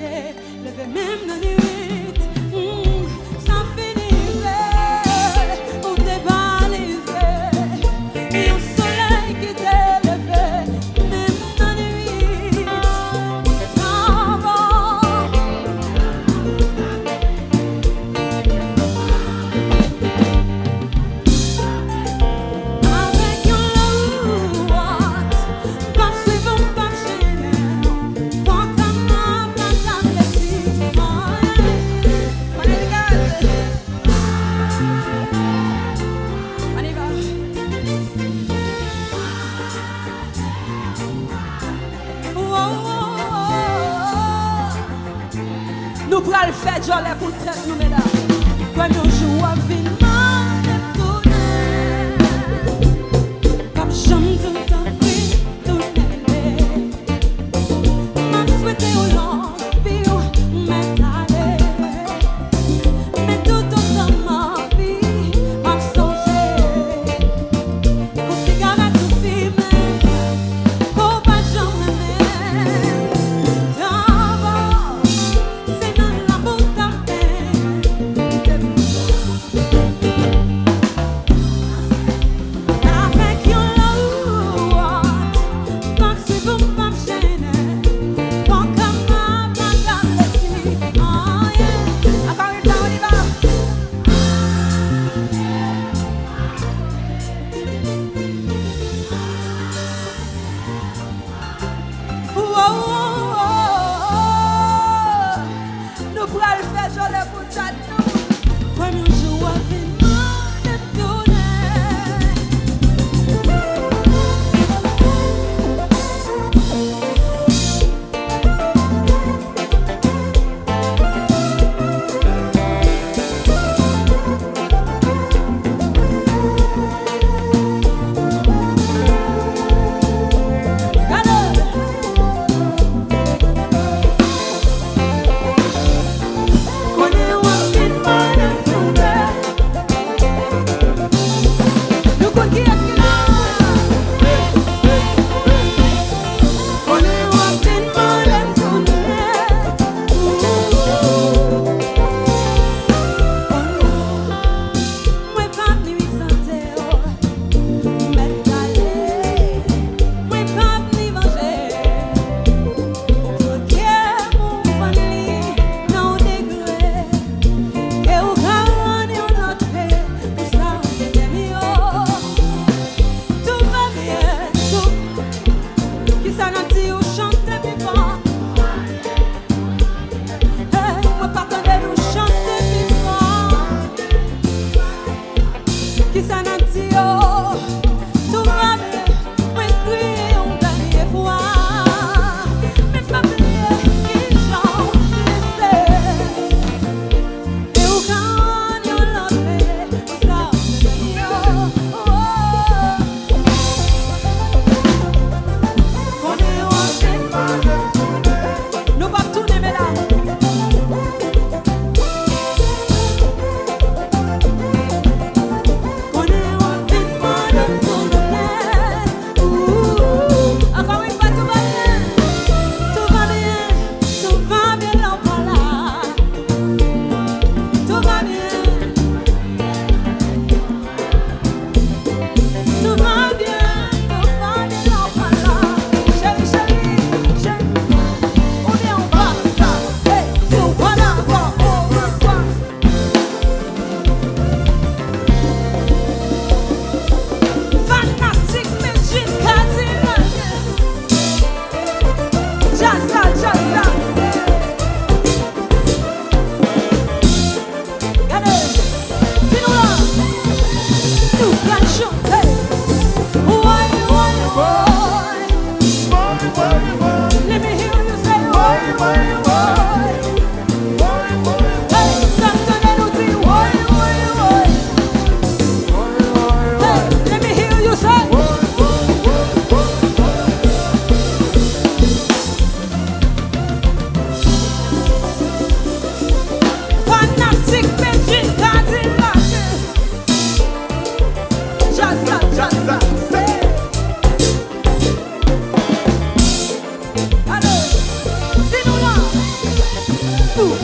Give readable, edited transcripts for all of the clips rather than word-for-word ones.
leve même dans les nuits, ça finit pour te baliser. Et au soleil qui t'est levé, même dans les nuits, avec un lot, pas suivant, pas gêné, pas comme la blessure. On y va. Nous prenons le fait, j'en ai pour le tête, nous mesdames. Quand nous jouons à finement, tourner. Comme j'aime tout le temps, tourner. M'a souhaité au long, puis m'étaler. Mais tout autant ma vie, m'a songé. Qu'au cigarette ou film, qu'au pas jamais. D'abord, c'est dans la bouche à peine.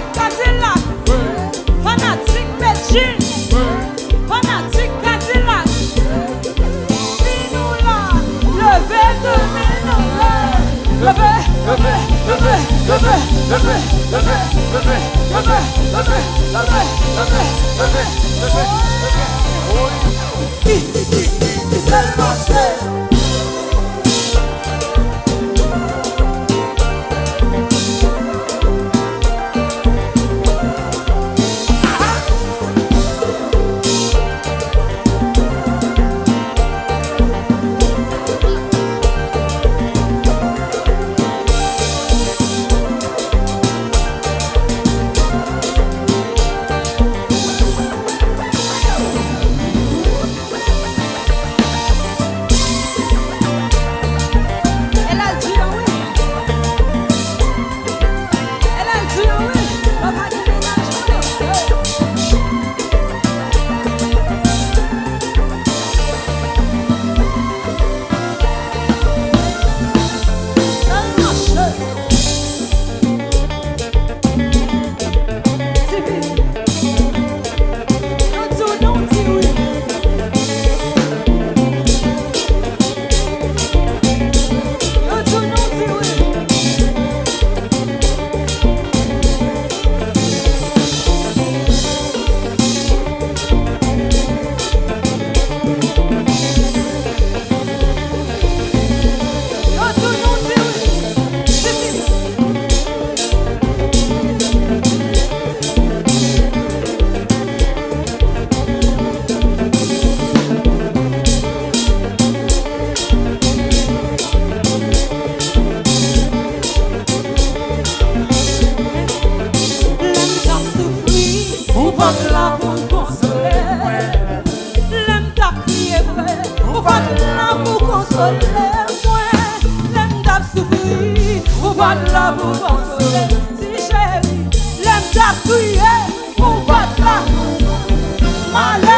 Fanatique K-Dilak, fanatique Bedjine, fanatique K-Dilak. Dis-nous là, levez de nous là. Levez, levez, levez, levez, levez, levez, levez, levez, levez, levez, levez, levez, levez, levez. C'est le marché. Là pour consoler, l'aime t'a crié vrai. Ou pas là pour consoler, moi. L'aime t'a souffrir, ou pas là pour consoler. Si chérie, l'aime t'a crié, ou pas là.